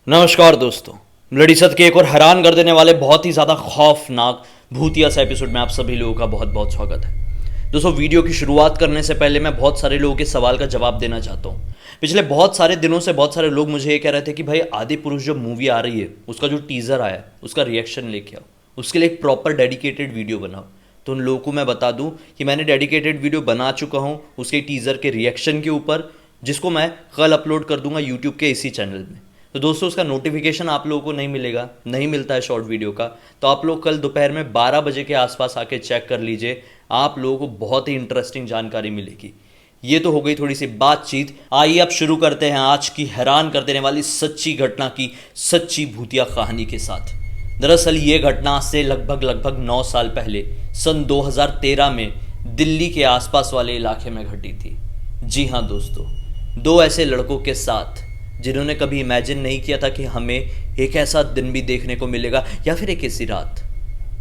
नमस्कार दोस्तों। ब्लडी सत के एक और हैरान कर देने वाले बहुत ही ज़्यादा खौफनाक भूतिया सा एपिसोड में आप सभी लोगों का बहुत बहुत स्वागत है। दोस्तों, वीडियो की शुरुआत करने से पहले मैं बहुत सारे लोगों के सवाल का जवाब देना चाहता हूँ। पिछले बहुत सारे दिनों से बहुत सारे लोग मुझे ये कह रहे थे कि भाई आदि पुरुष जो मूवी आ रही है उसका जो टीज़र आया उसका रिएक्शन लेके आओ, उसके लिए एक प्रॉपर डेडिकेटेड वीडियो बनाओ। तो उन लोगों को मैं बता दूं कि मैंने डेडिकेटेड वीडियो बना चुका हूं उसके टीज़र के रिएक्शन के ऊपर, जिसको मैं कल अपलोड कर दूंगा यूट्यूब के इसी चैनल में। तो दोस्तों, उसका नोटिफिकेशन आप लोगों को नहीं मिलेगा, नहीं मिलता है शॉर्ट वीडियो का, तो आप लोग कल दोपहर में 12 बजे के आसपास आके चेक कर लीजिए। आप लोगों को बहुत ही इंटरेस्टिंग जानकारी मिलेगी। ये तो हो गई थोड़ी सी बातचीत। आइए अब शुरू करते हैं आज की हैरान कर देने वाली सच्ची घटना की सच्ची भूतिया कहानी के साथ। दरअसल ये घटना आज से लगभग 9 साल पहले सन 2013 में दिल्ली के आसपास वाले इलाके में घटी थी। जी हाँ दोस्तों, दो ऐसे लड़कों के साथ जिन्होंने कभी इमेजिन नहीं किया था कि हमें एक ऐसा दिन भी देखने को मिलेगा या फिर एक ऐसी रात।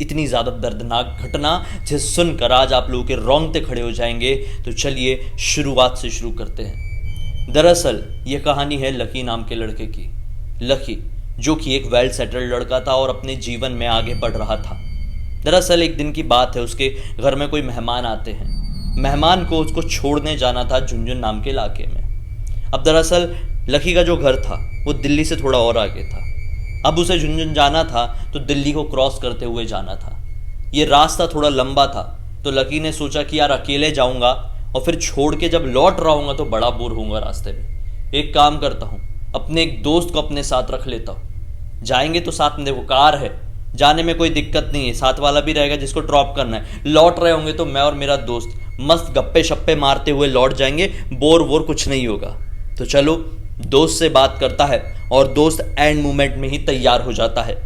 इतनी ज़्यादा दर्दनाक घटना जिसे सुनकर आज आप लोगों के रोंगटे खड़े हो जाएंगे। तो चलिए शुरुआत से शुरू करते हैं। दरअसल ये कहानी है लकी नाम के लड़के की। लकी जो कि एक वेल सेटल्ड लड़का था और अपने जीवन में आगे बढ़ रहा था। दरअसल एक दिन की बात है, उसके घर में कोई मेहमान आते हैं। मेहमान को उसको छोड़ने जाना था झुंझुन नाम के इलाके में। अब दरअसल लकी का जो घर था वो दिल्ली से थोड़ा और आगे था। अब उसे झुंझुन जाना था तो दिल्ली को क्रॉस करते हुए जाना था। ये रास्ता थोड़ा लंबा था, तो लकी ने सोचा कि यार अकेले जाऊंगा और फिर छोड़ के जब लौट रहा हूँगा तो बड़ा बोर होऊंगा रास्ते में। एक काम करता हूँ, अपने एक दोस्त को अपने साथ रख लेता हूँ। जाएंगे तो साथ में, देखो कार है, जाने में कोई दिक्कत नहीं है, साथ वाला भी रहेगा जिसको ड्रॉप करना है। लौट रहे होंगे तो मैं और मेरा दोस्त मस्त गप्पे शप्पे मारते हुए लौट जाएंगे, बोर वोर कुछ नहीं होगा। तो चलो, दोस्त से बात करता है और दोस्त एंड मोमेंट में ही तैयार हो जाता है।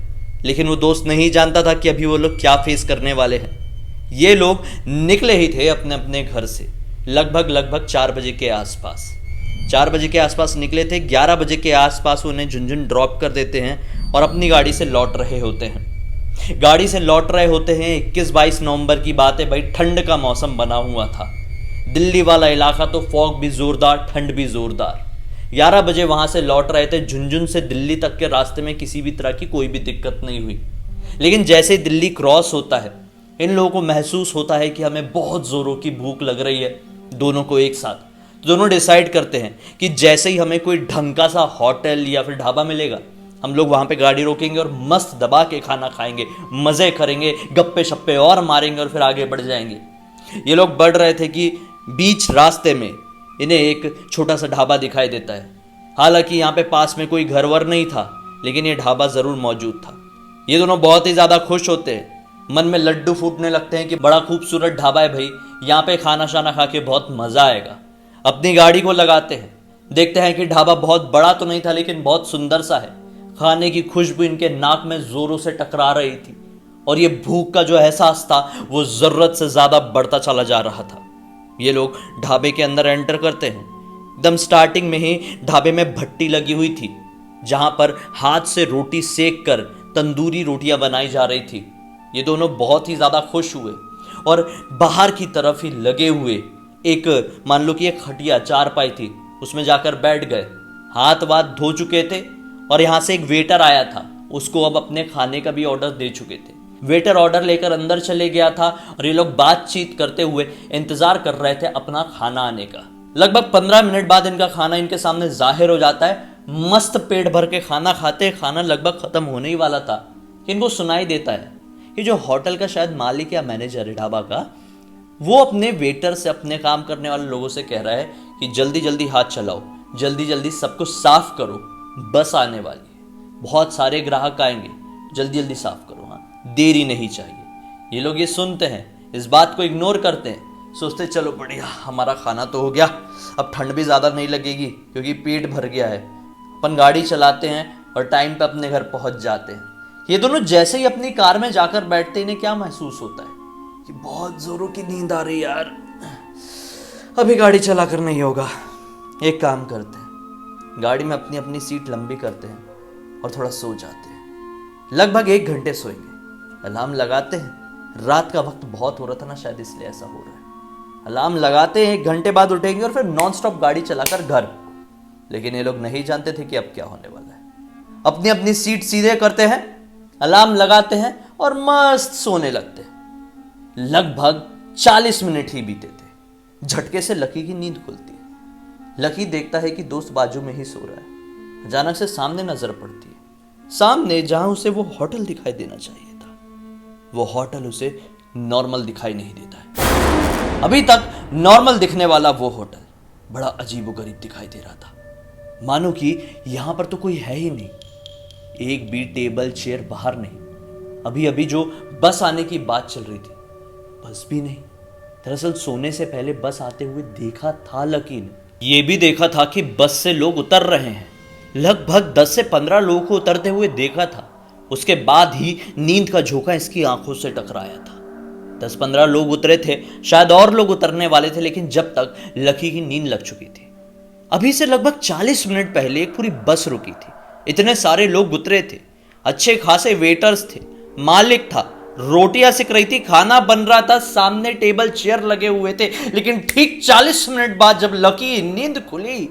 लेकिन वो दोस्त नहीं जानता था कि अभी वो लोग क्या फेस करने वाले हैं। ये लोग निकले ही थे अपने अपने घर से लगभग 4 बजे के आसपास। 4 बजे के आसपास निकले थे। 11 बजे के आसपास उन्हें झुंझुन ड्रॉप कर देते हैं और अपनी गाड़ी से लौट रहे होते हैं। गाड़ी से लौट रहे होते हैं। 21-22 नवंबर की बात है भाई, ठंड का मौसम बना हुआ था। दिल्ली वाला इलाका तो फॉग भी जोरदार, ठंड भी जोरदार। 11 बजे वहां से लौट रहे थे। झुंझुन से दिल्ली तक के रास्ते में किसी भी तरह की कोई भी दिक्कत नहीं हुई। लेकिन जैसे दिल्ली क्रॉस होता है, इन लोगों को महसूस होता है कि हमें बहुत जोरों की भूख लग रही है, दोनों को एक साथ। तो दोनों डिसाइड करते हैं कि जैसे ही हमें कोई ढंग का सा होटल या फिर ढाबा मिलेगा, हम लोग वहां पे गाड़ी रोकेंगे और मस्त दबा के खाना खाएंगे, मजे करेंगे, गप्पे शप्पे और मारेंगे और फिर आगे बढ़ जाएंगे। ये लोग बढ़ रहे थे कि बीच रास्ते में इन्हें एक छोटा सा ढाबा दिखाई देता है। हालांकि यहाँ पे पास में कोई घर वर नहीं था, लेकिन ये ढाबा जरूर मौजूद था। ये दोनों बहुत ही ज्यादा खुश होते हैं, मन में लड्डू फूटने लगते हैं कि बड़ा खूबसूरत ढाबा है भाई, यहाँ पे खाना शाना खा के बहुत मजा आएगा। अपनी गाड़ी को लगाते हैं, देखते हैं कि ढाबा बहुत बड़ा तो नहीं था लेकिन बहुत सुंदर सा है। खाने की खुशबू इनके नाक में जोरों से टकरा रही थी और ये भूख का जो एहसास था वो जरूरत से ज्यादा बढ़ता चला जा रहा था। ये लोग ढाबे के अंदर एंटर करते हैं। एकदम स्टार्टिंग में ही ढाबे में भट्टी लगी हुई थी, जहां पर हाथ से रोटी सेक कर तंदूरी रोटियां बनाई जा रही थी। ये दोनों बहुत ही ज्यादा खुश हुए और बाहर की तरफ ही लगे हुए एक, मान लो कि एक खटिया चारपाई थी, उसमें जाकर बैठ गए। हाथ वाथ धो चुके थे और यहां से एक वेटर आया था, उसको अब अपने खाने का भी ऑर्डर दे चुके थे। वेटर ऑर्डर लेकर अंदर चले गया था और ये लोग बातचीत करते हुए इंतजार कर रहे थे अपना खाना आने का। लगभग 15 मिनट बाद इनका खाना इनके सामने जाहिर हो जाता है। मस्त पेट भर के खाना खाते, खाना लगभग खत्म होने ही वाला था। इनको सुनाई देता है कि जो होटल का शायद मालिक या मैनेजर है ढाबा का, वो अपने वेटर से, अपने काम करने वाले लोगों से कह रहा है कि जल्दी जल्दी हाथ चलाओ, जल्दी जल्दी सब कुछ साफ करो, बस आने वाली है, बहुत सारे ग्राहक आएंगे, जल्दी जल्दी साफ करो, हाँ, देरी नहीं चाहिए। ये लोग ये सुनते हैं, इस बात को इग्नोर करते हैं, सोचते चलो बढ़िया, हमारा खाना तो हो गया, अब ठंड भी ज़्यादा नहीं लगेगी क्योंकि पेट भर गया है। अपन गाड़ी चलाते हैं और टाइम पे अपने घर पहुंच जाते हैं। ये दोनों जैसे ही अपनी कार में जाकर बैठते, इन्हें क्या महसूस होता है कि बहुत जोरों की नींद आ रही है यार, अभी गाड़ी चलाकर नहीं होगा। एक काम करते हैं, गाड़ी में अपनी अपनी सीट लंबी करते हैं और थोड़ा सो जाते हैं। लगभग 1 घंटे सोएंगे। अलार्म लगाते हैं, रात का वक्त बहुत हो रहा था ना, शायद इसलिए ऐसा हो रहा है। अलार्म लगाते हैं, 1 घंटे बाद उठेंगे और फिर नॉन स्टॉप गाड़ी चलाकर घर। लेकिन ये लोग नहीं जानते थे कि अब क्या होने वाला है। अपनी अपनी सीट सीधे करते हैं, अलार्म लगाते हैं और मस्त सोने लगते हैं। लगभग 40 मिनट ही बीते थे, झटके से लकी की नींद खुलती है। लकी देखता है कि दोस्त बाजू में ही सो रहा है। अचानक से सामने नजर पड़ती है, सामने जहां उसे वो होटल दिखाई देना चाहिए था, वो होटल उसे नॉर्मल दिखाई नहीं देता है। अभी तक नॉर्मल दिखने वाला वो होटल बड़ा अजीबोगरीब दिखाई दे रहा था, मानो कि यहां पर तो कोई है ही नहीं, एक भी टेबल चेयर बाहर नहीं। अभी अभी जो बस आने की बात चल रही थी, बस भी नहीं। दरअसल सोने से पहले बस आते हुए देखा था लकी ने। यह भी देखा था कि बस से लोग उतर रहे हैं। लगभग 10 से 15 लोगों को उतरते हुए देखा था। उसके बाद ही नींद का झोंका इसकी आंखों से टकराया था। 10-15 लोग उतरे थे, शायद और लोग उतरने वाले थे, लेकिन जब तक लकी की नींद लग चुकी थी। अभी से लगभग 40 मिनट पहले एक पूरी बस रुकी थी, इतने सारे लोग उतरे थे, अच्छे खासे वेटर्स थे, मालिक था, रोटियां सिक रही थी, खाना बन रहा था, सामने टेबल चेयर लगे हुए थे। लेकिन ठीक 40 मिनट बाद जब लकी नींद खुली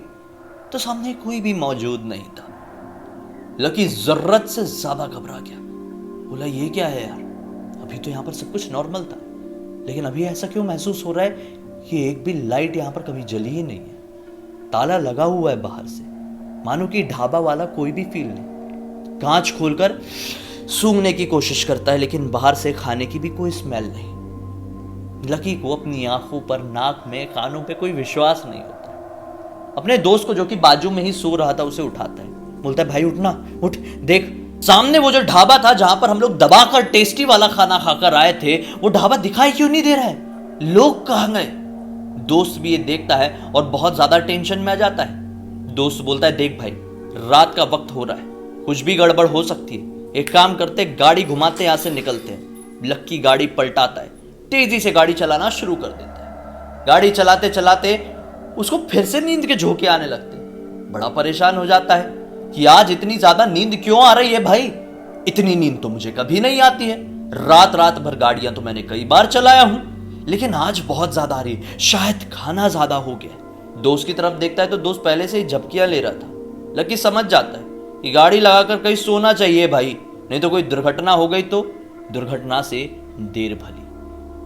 तो सामने कोई भी मौजूद नहीं था। लकी जरूरत से ज्यादा घबरा गया। बोला ये क्या है यार, अभी तो यहां पर सब कुछ नॉर्मल था, लेकिन अभी ऐसा क्यों महसूस हो रहा है कि एक भी लाइट यहां पर कभी जली ही नहीं है। ताला लगा हुआ है बाहर से, मानो कि ढाबा वाला कोई भी फील नहीं। कांच खोलकर सूंघने की कोशिश करता है, लेकिन बाहर से खाने की भी कोई स्मेल नहीं। लकी को अपनी आंखों पर, नाक में, कानों पे कोई विश्वास नहीं होता। अपने दोस्त को जो कि बाजू में ही सो रहा था उसे उठाता है, बोलता है भाई उठना, उठ, देख सामने वो जो ढाबा था जहां पर हम लोग दबाकर टेस्टी वाला खाना खाकर आए थे, वो ढाबा दिखाई क्यों नहीं दे रहा है, लोग कहां गए। दोस्त भी ये देखता है और बहुत ज्यादा टेंशन में आ जाता है। दोस्त बोलता है देख भाई, रात का वक्त हो रहा है, कुछ भी गड़बड़ हो सकती है, एक काम करते, गाड़ी घुमाते, यहां से निकलते हैं। लक्की गाड़ी पलटाता है, तेजी से गाड़ी चलाना शुरू कर देता है। गाड़ी चलाते चलाते उसको फिर से नींद के झोंके आने लगते। बड़ा परेशान हो जाता है कि आज इतनी ज्यादा नींद क्यों आ रही है भाई, इतनी नींद तो मुझे कभी नहीं आती है। रात रात भर गाड़ियां तो मैंने कई बार चलाया हूं, लेकिन आज बहुत ज्यादा आ रही है, शायद खाना ज्यादा हो गया। दोस्त की तरफ देखता है तो दोस्त पहले से ही झपकियां ले रहा था। लकी समझ जाता है कि गाड़ी लगाकर कहीं सोना चाहिए भाई, नहीं तो कोई दुर्घटना हो गई तो दुर्घटना से देर भली।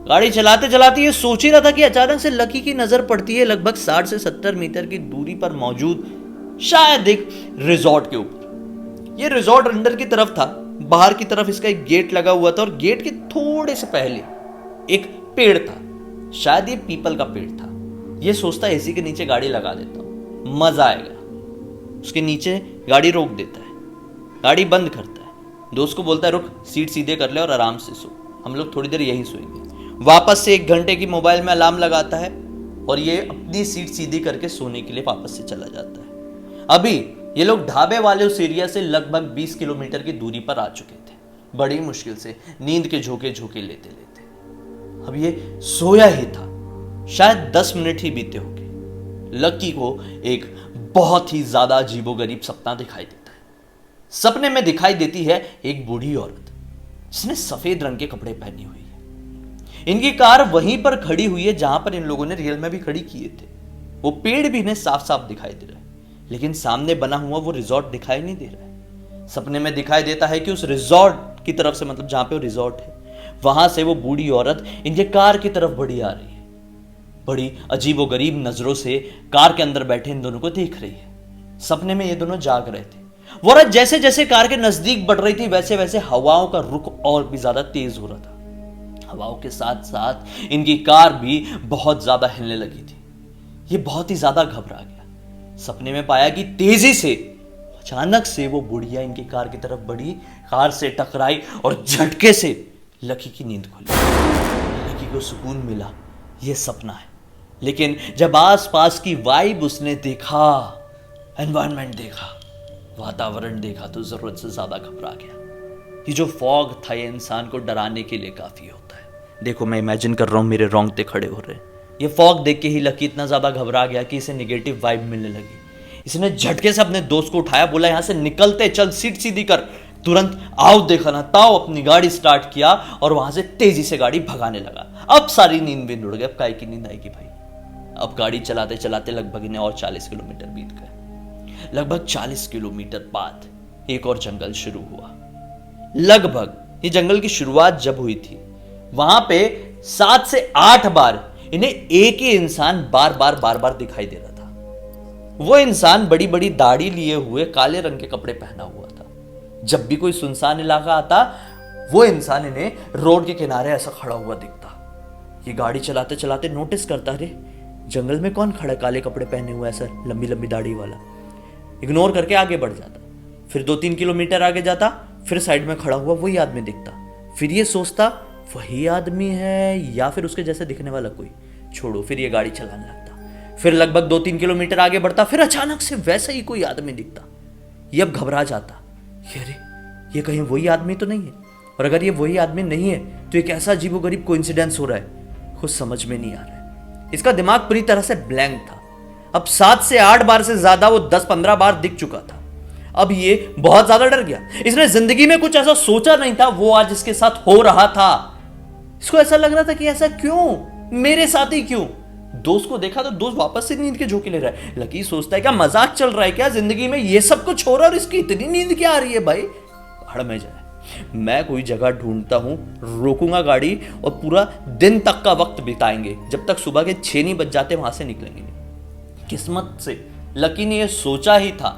गाड़ी चलाते चलाते ये सोच ही रहा था कि अचानक से लकी की नजर पड़ती है लगभग 60 से 70 मीटर की दूरी पर मौजूद शायद एक रिजॉर्ट के ऊपर। ये रिजॉर्ट अंदर की तरफ था, बाहर की तरफ इसका एक गेट लगा हुआ था और गेट के थोड़े से पहले एक पेड़ था, शायद ये पीपल का पेड़ था। ये सोचता है इसी के नीचे गाड़ी लगा देता हूं, मजा आएगा। उसके नीचे गाड़ी रोक देता है, गाड़ी बंद करता है, दोस्त को बोलता है रुक, सीट सीधे कर ले और आराम से सो, हम लोग थोड़ी देर यहीं सोएंगे। वापस से 1 घंटे की मोबाइल में अलार्म लगाता है और ये अपनी सीट सीधी करके सोने के लिए वापस से चला जाता है। अभी ये लोग ढाबे वाले उस एरिया से लगभग 20 किलोमीटर की दूरी पर आ चुके थे, बड़ी मुश्किल से नींद के झोंके झोंके लेते लेते। अब ये सोया ही था, शायद 10 मिनट ही बीते होंगे। लकी को एक बहुत ही ज्यादा अजीबोगरीब सपना दिखाई देता है। सपने में दिखाई देती है एक बूढ़ी औरत जिसने सफेद रंग के कपड़े पहने हुए हैं। इनकी कार वहीं पर खड़ी हुई है जहां पर इन लोगों ने रियल में भी खड़ी किए थे। वो पेड़ भी इन्हें साफ साफ दिखाई दे रहा है, लेकिन सामने बना हुआ वो रिजॉर्ट दिखाई नहीं दे रहा है। सपने में दिखाई देता है कि उस रिजॉर्ट की तरफ से, मतलब जहां पे वो रिजॉर्ट है, वहां से वो बूढ़ी औरत इनके कार की तरफ बढ़ी आ रही है। बड़ी अजीबोगरीब नजरों से कार के अंदर बैठे इन दोनों को देख रही है। सपने में ये दोनों जाग रहे थे। वो औरत जैसे जैसे कार के नजदीक बढ़ रही थी वैसे वैसे हवाओं का रुख और भी ज्यादा तेज हो रहा था। हवाओं के साथ साथ इनकी कार भी बहुत ज्यादा हिलने लगी थी। ये बहुत ही ज्यादा घबरा गया। सपने में पाया कि तेजी से अचानक से वो बुढ़िया इनकी कार की तरफ बढ़ी, कार से टकराई और झटके से लकी की नींद खुली। लकी को सुकून मिला, ये सपना है। लेकिन जब आसपास की वाइब उसने देखा, एनवायरनमेंट देखा, वातावरण देखा, तो जरूरत से ज्यादा घबरा गया। ये जो फॉग था ये इंसान को डराने के लिए काफी होता है। देखो मैं इमेजिन कर रहा हूं, मेरे रोंगटे खड़े हो रहे हैं। ये फॉग देख के ही लकी इतना ज्यादा घबरा गया कि इसे नेगेटिव वाइब मिलने लगी। इसने झटके से अपने दोस्त को उठाया, बोला यहां से निकलते, चल सीट सीधी कर, तुरंत आओ देखा ना ताओ अपनी गाड़ी स्टार्ट किया और वहां से तेजी से गाड़ी भगाने लगा। अब सारी नींद भी उड़ गई, अब काय की नींद आएगी भाई। अब गाड़ी चलाते चलाते लगभग इन्हें और 40 किलोमीटर बीत गए। लगभग 40 किलोमीटर बाद एक और जंगल शुरू हुआ। लगभग ये जंगल की शुरुआत जब हुई थी, वहां पे 7 से 8 बार इन्हें एक ही इंसान बार बार दिखाई दे रहा था। वो इंसान बड़ी बड़ी दाढ़ी लिए हुए, काले रंग के कपड़े पहना हुआ था। जब भी कोई सुनसान इलाका आता, वो इंसान इन्हें रोड के किनारे ऐसा खड़ा हुआ दिखता। ये गाड़ी चलाते चलाते नोटिस करता, अरे जंगल में कौन खड़ा है काले कपड़े पहने हुआ ऐसा लंबी लंबी दाढ़ी वाला। इग्नोर करके आगे बढ़ जाता। फिर 2-3 किलोमीटर आगे जाता, फिर साइड में खड़ा हुआ वही आदमी दिखता। फिर ये सोचता वही आदमी है या फिर उसके जैसे दिखने वाला कोई। छोड़ो, फिर ये गाड़ी चलाने लगता। फिर लगभग 2-3 किलोमीटर आगे बढ़ता, फिर अचानक से वैसा ही कोई आदमी दिखता। ये अब घबरा जाता, अरे ये कहीं वही आदमी तो नहीं है, और अगर ये वही आदमी नहीं है तो एक ऐसा अजीबोगरीब कोइंसिडेंस हो रहा है, कुछ समझ में नहीं आ रहा है। इसका दिमाग पूरी तरह से ब्लैंक था। अब 7 से 8 बार से ज्यादा वो 10-15 बार दिख चुका था। अब ये बहुत ज्यादा डर गया। इसने जिंदगी में कुछ ऐसा सोचा नहीं था, वो आज इसके साथ हो रहा था। इसको ऐसा लग रहा था कि ऐसा क्यों, मेरे साथ ही क्यों। दोस्त को देखा तो दोस्त वापस से नींद के झोंके ले रहा है। लकी सोचता है क्या मजाक चल रहा है क्या, जिंदगी में ये सब कुछ हो रहा है और इसकी इतनी नींद क्या आ रही है भाई। हड़ में जाए, मैं कोई जगह ढूंढता हूं, रोकूंगा गाड़ी और पूरा दिन तक का वक्त बिताएंगे, जब तक सुबह के 6 नहीं बज जाते वहां से निकलेंगे नहीं। किस्मत से लकी ने यह सोचा ही था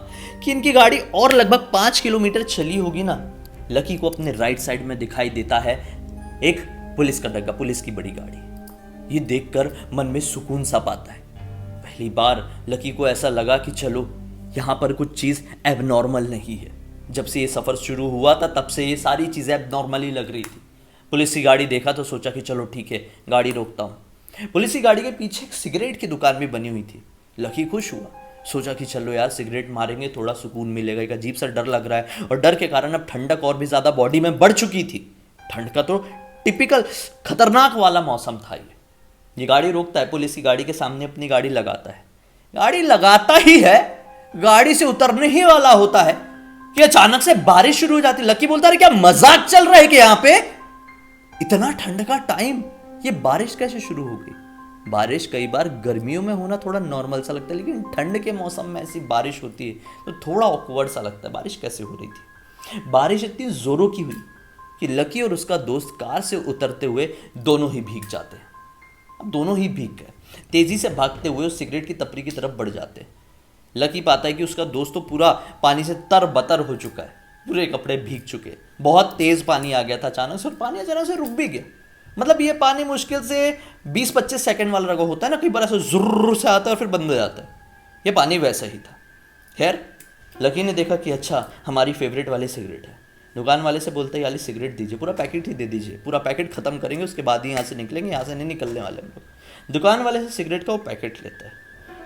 कि इनकी गाड़ी और लगभग 5 किलोमीटर चली होगी ना। लकी को अपने राइट साइड में दिखाई देता है एक पुलिस का डग्गा, पुलिस की बड़ी गाड़ी। ये देखकर मन में सुकून सा पाता है। पहली बार लकी को ऐसा लगा कि चलो यहां पर कुछ चीज एबनॉर्मल नहीं है। जब से ये सफर शुरू हुआ था तब से ये सारी चीजें एबनॉर्मल ही लग रही थी। पुलिस की गाड़ी देखा तो सोचा कि चलो ठीक है, गाड़ी रोकता हूं। पुलिस की गाड़ी के पीछे एक सिगरेट की दुकान भी बनी हुई थी। लकी खुश हुआ, सोचा कि चलो यार सिगरेट मारेंगे, थोड़ा सुकून मिलेगा। एक अजीब सा डर लग रहा है और डर के कारण अब ठंडक और भी ज्यादा बॉडी में बढ़ चुकी थी। ठंड का तो टिपिकल खतरनाक वाला मौसम था ये गाड़ी रोकता है, पुलिस की गाड़ी के सामने अपनी गाड़ी लगाता है। गाड़ी लगाता ही है, गाड़ी से उतरने ही वाला होता है कि अचानक से बारिश शुरू हो जाती है। लकी बोलता है क्या मजाक चल रहा है कि यहां पे इतना ठंड का टाइम, ये बारिश कैसे शुरू हो गई। बारिश कई बार गर्मियों में होना थोड़ा नॉर्मल सा लगता है, लेकिन ठंड के मौसम में ऐसी बारिश होती है तो थोड़ा ऑकवर्ड सा लगता है। बारिश कैसे हो रही थी। बारिश इतनी जोरों की हुई कि लकी और उसका दोस्त कार से उतरते हुए दोनों ही भीग जाते हैं। अब दोनों ही भीग गए, तेजी से भागते हुए उस सिगरेट की टपरी की तरफ बढ़ जाते हैं। लकी पाता है कि उसका दोस्त तो पूरा पानी से तरबतर हो चुका है, पूरे कपड़े भीग चुके। बहुत तेज पानी आ गया था अचानक से, और पानी अचानक से रुक भी गया। मतलब ये पानी मुश्किल से 20-25 सेकंड वाला रगो होता है ना, कई बार ऐसा जुर्र से आता है और फिर बंद हो जाता है। ये पानी वैसा ही था। खैर लकी ने देखा कि अच्छा हमारी फेवरेट वाली सिगरेट है। दुकान वाले से बोलते हैं वाली सिगरेट दीजिए, पूरा पैकेट ही दे दीजिए, पूरा पैकेट खत्म करेंगे उसके बाद ही यहाँ से निकलेंगे, यहाँ से नहीं निकलने वाले हम लोग। दुकान वाले से सिगरेट का वो पैकेट लेता है।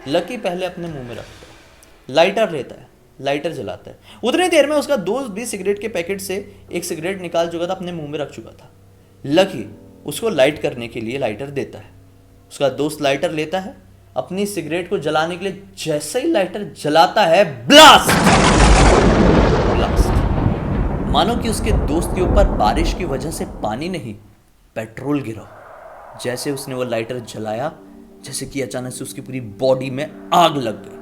लकी पहले अपने मुंह में रखता है, लाइटर लेता है, लाइटर जलाता है। उतनी देर में उसका दोस्त भी सिगरेट के पैकेट से एक सिगरेट निकाल चुका था, अपने मुंह में रख चुका था। लकी उसको लाइट करने के लिए लाइटर देता है। उसका दोस्त लाइटर लेता है, अपनी सिगरेट को जलाने के लिए जैसे ही लाइटर जलाता है, ब्लास्ट ब्लास्ट। मानो कि उसके दोस्त के ऊपर बारिश की वजह से पानी नहीं, पेट्रोल गिरा। जैसे उसने वो लाइटर जलाया, जैसे कि अचानक से उसकी पूरी बॉडी में आग लग गई।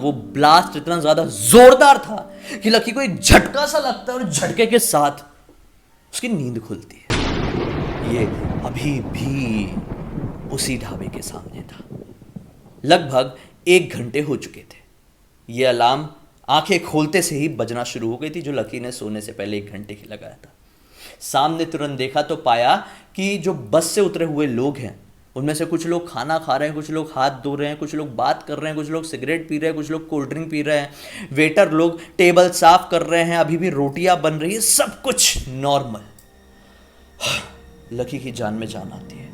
वो ब्लास्ट इतना ज्यादा जोरदार था कि लकी को एक झटका सा लगता है और झटके के साथ उसकी नींद खुलती है। ये अभी भी उसी ढाबे के सामने था। लगभग 1 घंटे हो चुके थे। ये अलार्म आंखें खोलते से ही बजना शुरू हो गई थी, जो लकी ने सोने से पहले 1 घंटे ही लगाया था। सामने तुरंत देखा तो पाया कि जो बस से उतरे हुए लोग हैं, उनमें से कुछ लोग खाना खा रहे हैं, कुछ लोग हाथ धो रहे हैं, कुछ लोग बात कर रहे हैं, कुछ लोग सिगरेट पी रहे हैं, कुछ लोग कोल्ड ड्रिंक पी रहे हैं, वेटर लोग टेबल साफ कर रहे हैं, अभी भी रोटियां बन रही है, सब कुछ नॉर्मल। लकी की जान में जान आती है।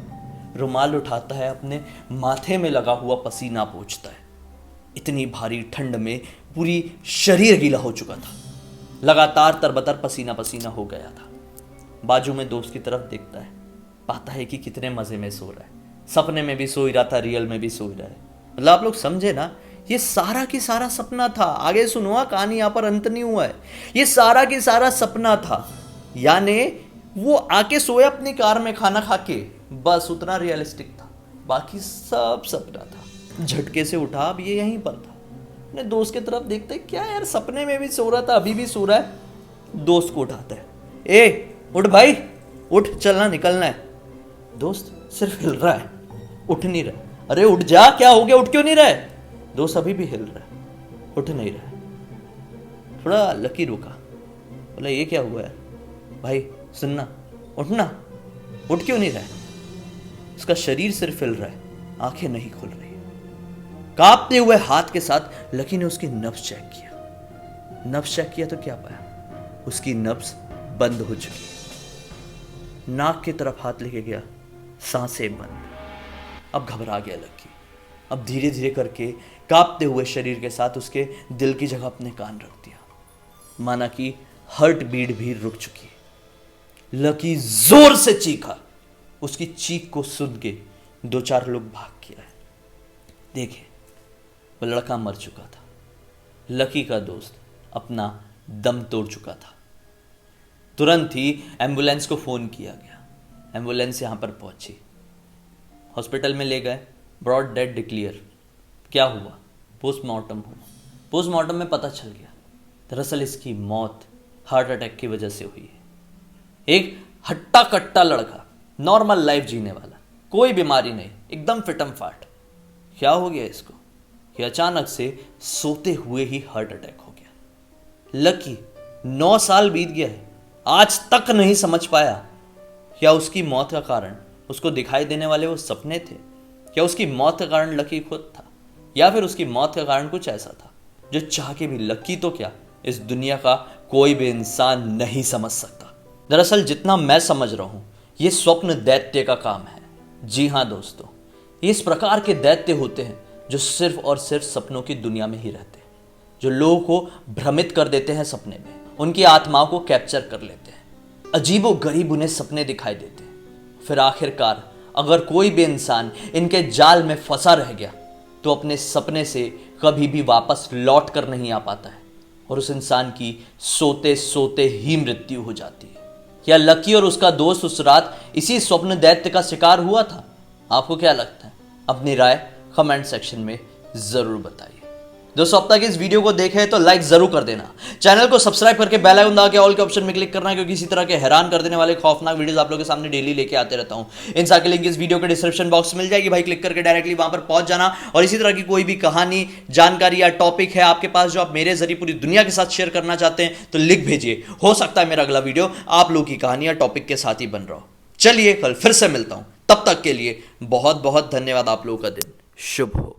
रुमाल उठाता है, अपने माथे में लगा हुआ पसीना पोंछता है। इतनी भारी ठंड में पूरी शरीर गीला हो चुका था, लगातार तरबतर पसीना पसीना हो गया था। बाजू में दोस्त की तरफ देखता है, पाता है कि कितने मजे में सो रहा है। सपने में भी सो ही रहा था, रियल में भी सो ही रहा है। मतलब आप लोग समझे ना, ये सारा की सारा सपना था। आगे सुनो, कहानी यहां पर अंत नहीं हुआ है। ये सारा की सारा सपना था, यानी वो आके सोया अपनी कार में खाना खा के, बस उतना रियलिस्टिक था, बाकी सब सपना था। झटके से उठा, अब ये यहीं पर था। अपने दोस्त की तरफ देखता है, क्या यार सपने में भी सो रहा था, अभी भी सो रहा है। दोस्त को उठाता है, ए उठ भाई उठ, चलना निकलना है। दोस्त सिर्फ हिल रहा है, उठ नहीं रहा। अरे उठ जा, क्या हो गया, उठ क्यों नहीं रहा है? दोस्त अभी भी हिल रहा है, उठ नहीं रहा है। थोड़ा लकी रुका, बोला ये क्या हुआ है भाई, सुनना, उठना, उठ क्यों नहीं रहा है? उसका शरीर सिर्फ हिल रहा है, आंखें नहीं खुल रही। कांपते हुए हाथ के साथ लकी ने उसकी नब्ज चेक किया। नब्ज चेक किया तो क्या पाया, उसकी नब्ज बंद हो चुकी। नाक की तरफ हाथ लेके गया, सांसें बंद। अब घबरा गया लकी। अब धीरे धीरे करके कांपते हुए शरीर के साथ उसके दिल की जगह अपने कान रख दिया, माना कि हार्ट बीट भी रुक चुकी है। लकी जोर से चीखा। उसकी चीख को सुन के 2-4 लोग भाग के आए। देखे, वो लड़का मर चुका था। लकी का दोस्त अपना दम तोड़ चुका था। तुरंत ही एम्बुलेंस को फोन किया गया। एम्बुलेंस यहां पर पहुंची, हॉस्पिटल में ले गए, ब्रॉड डेड डिक्लेयर। क्या हुआ? पोस्टमार्टम हुआ। पोस्टमार्टम में पता चल गया, दरअसल इसकी मौत हार्ट अटैक की वजह से हुई है। एक हट्टा कट्टा लड़का, नॉर्मल लाइफ जीने वाला, कोई बीमारी नहीं, एकदम फिटम फाट। क्या हो गया इसको कि अचानक से सोते हुए ही हार्ट अटैक हो गया। लकी 9 साल बीत गया है, आज तक नहीं समझ पाया क्या उसकी मौत का कारण उसको दिखाई देने वाले वो सपने थे, क्या उसकी मौत का कारण लकी खुद था, या फिर उसकी मौत का कारण कुछ ऐसा था जो चाह के भी लकी तो क्या, इस दुनिया का कोई भी इंसान नहीं समझ सकता। दरअसल जितना मैं समझ रहा हूं, ये स्वप्न दैत्य का काम है। जी हाँ दोस्तों, ये इस प्रकार के दैत्य होते हैं जो सिर्फ और सिर्फ सपनों की दुनिया में ही रहते हैं, जो लोगों को भ्रमित कर देते हैं सपने में, उनकी आत्माओं को कैप्चर कर लेते हैं, अजीबो गरीब उन्हें सपने दिखाई देते हैं। फिर आखिरकार अगर कोई भी इंसान इनके जाल में फंसा रह गया तो अपने सपने से कभी भी वापस लौट कर नहीं आ पाता है और उस इंसान की सोते सोते ही मृत्यु हो जाती है। क्या लकी और उसका दोस्त उस रात इसी स्वप्न दैत्य का शिकार हुआ था? आपको क्या लगता है? अपनी राय कमेंट सेक्शन में जरूर बताइए। दोस्तों, अब तक इस वीडियो को देखे तो लाइक जरूर कर देना, चैनल को सब्सक्राइब करके बेल आइकन दबा के ऑल के ऑप्शन में क्लिक करना, क्योंकि इसी तरह के हैरान कर देने वाले खौफनाक वीडियोस आप लोगों के सामने डेली लेके आते रहता हूं। इन सारी लिंक इस वीडियो के डिस्क्रिप्शन बॉक्स में मिल जाएगी भाई, क्लिक करके डायरेक्टली वहां पर पहुंच जाना। और इसी तरह की कोई भी कहानी, जानकारी या टॉपिक है आपके पास जो आप मेरे जरिए पूरी दुनिया के साथ शेयर करना चाहते हैं तो लिख भेजिए, हो सकता है मेरा अगला वीडियो आप लोगों की कहानी या टॉपिक के साथ ही बन रहा हो। चलिए कल फिर से मिलता हूं, तब तक के लिए बहुत बहुत धन्यवाद। आप लोगों का दिन शुभ हो।